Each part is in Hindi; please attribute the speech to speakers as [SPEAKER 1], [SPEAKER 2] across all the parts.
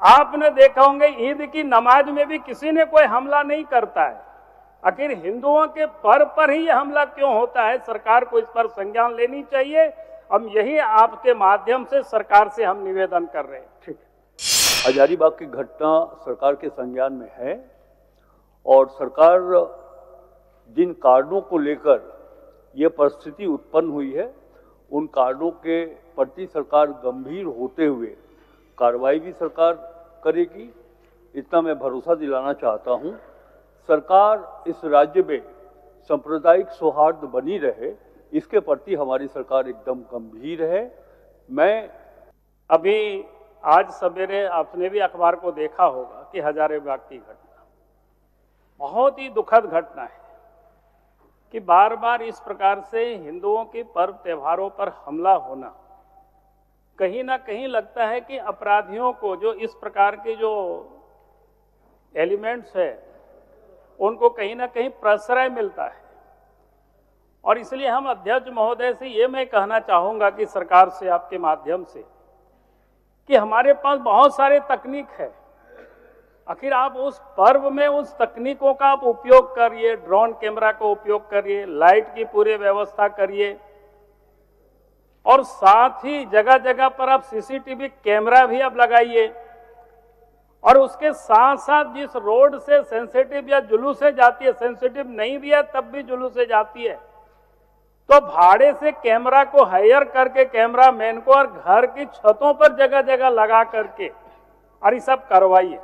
[SPEAKER 1] आपने देखा होंगे ईद की नमाज में भी किसी ने कोई हमला नहीं करता है। आखिर हिंदुओं के पर्व पर ही यह हमला क्यों होता है? सरकार को इस पर संज्ञान लेनी चाहिए। हम यही आपके माध्यम से सरकार से हम निवेदन कर रहे हैं।
[SPEAKER 2] ठीक है, हजारीबाग की घटना सरकार के संज्ञान में है और सरकार जिन कारणों को लेकर यह परिस्थिति उत्पन्न हुई है उन कारणों के प्रति सरकार गंभीर होते हुए कार्रवाई भी सरकार करेगी, इतना मैं भरोसा दिलाना चाहता हूं। सरकार इस राज्य में सांप्रदायिक सौहार्द बनी रहे, इसके प्रति हमारी सरकार एकदम गंभीर है। मैं
[SPEAKER 1] अभी आज सवेरे आपने भी अखबार को देखा होगा कि हजारीबाग की घटना बहुत ही दुखद घटना है कि बार बार इस प्रकार से हिंदुओं के पर्व त्योहारों पर हमला होना कहीं ना कहीं लगता है कि अपराधियों को, जो इस प्रकार के जो एलिमेंट्स है, उनको कहीं ना कहीं प्रश्रय मिलता है। और इसलिए हम अध्यक्ष महोदय से ये मैं कहना चाहूंगा कि सरकार से आपके माध्यम से कि हमारे पास बहुत सारे तकनीक है, आखिर आप उस पर्व में उस तकनीकों का आप उपयोग करिए, ड्रोन कैमरा का उपयोग करिए, लाइट की पूरी व्यवस्था करिए और साथ ही जगह जगह पर आप सीसीटीवी कैमरा भी आप लगाइए। और उसके साथ साथ जिस रोड से सेंसिटिव या जुलूसे जाती है, सेंसिटिव नहीं भी है तब भी जुलूसे जाती है, तो भाड़े से कैमरा को हायर करके कैमरा मैन को और घर की छतों पर जगह जगह लगा करके और ये सब करवाइए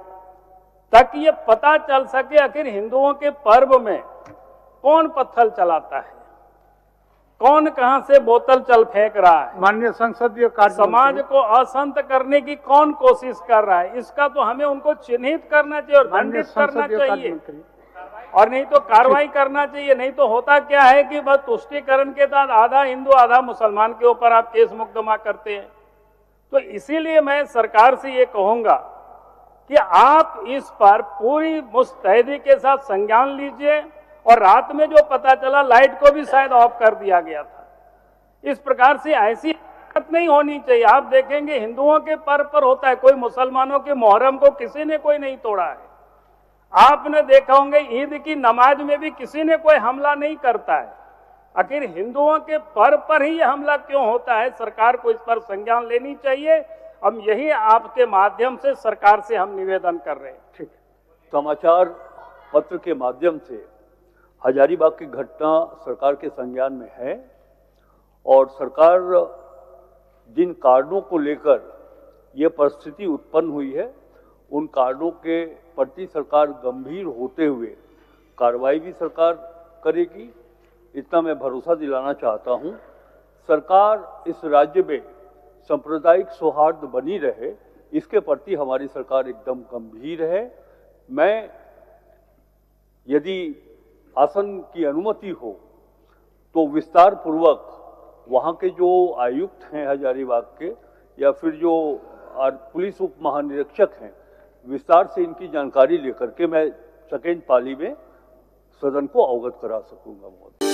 [SPEAKER 1] ताकि ये पता चल सके आखिर हिंदुओं के पर्व में कौन पत्थर चलाता है, कौन कहां से बोतल चल फेंक रहा है,
[SPEAKER 2] माननीय संसदीय कार्य
[SPEAKER 1] समाज को अशांत करने की कौन कोशिश कर रहा है, इसका तो हमें उनको चिन्हित करना चाहिए और दंडित करना चाहिए और नहीं तो कार्रवाई करना चाहिए। नहीं तो होता क्या है कि बस तुष्टीकरण के बाद आधा हिंदू आधा मुसलमान के ऊपर आप केस मुकदमा करते हैं। तो इसीलिए मैं सरकार से ये कहूंगा कि आप इस पर पूरी मुस्तैदी के साथ संज्ञान लीजिए। और रात में जो पता चला लाइट को भी शायद ऑफ कर दिया गया था, इस प्रकार से ऐसी हरकत नहीं होनी चाहिए। आप देखेंगे हिंदुओं के पर्व पर होता है, कोई मुसलमानों के मुहर्रम को किसी ने कोई नहीं तोड़ा है। आपने देखा होंगे ईद की नमाज में भी किसी ने कोई हमला नहीं करता है। आखिर हिंदुओं के पर्व पर ही यह हमला क्यों होता है? सरकार को इस पर संज्ञान लेनी चाहिए। हम यही आपके माध्यम से सरकार से हम निवेदन कर रहे हैं।
[SPEAKER 2] ठीक है, समाचार पत्र के माध्यम से हजारीबाग की घटना सरकार के संज्ञान में है और सरकार जिन कारणों को लेकर यह परिस्थिति उत्पन्न हुई है उन कारणों के प्रति सरकार गंभीर होते हुए कार्रवाई भी सरकार करेगी, इतना मैं भरोसा दिलाना चाहता हूं। सरकार इस राज्य में सांप्रदायिक सौहार्द बनी रहे, इसके प्रति हमारी सरकार एकदम गंभीर है। मैं यदि आसन की अनुमति हो तो विस्तार पूर्वक वहाँ के जो आयुक्त हैं हजारीबाग के या फिर जो पुलिस उप महानिरीक्षक हैं, विस्तार से इनकी जानकारी लेकर के मैं सेकेंड पाली में सदन को अवगत करा सकूंगा।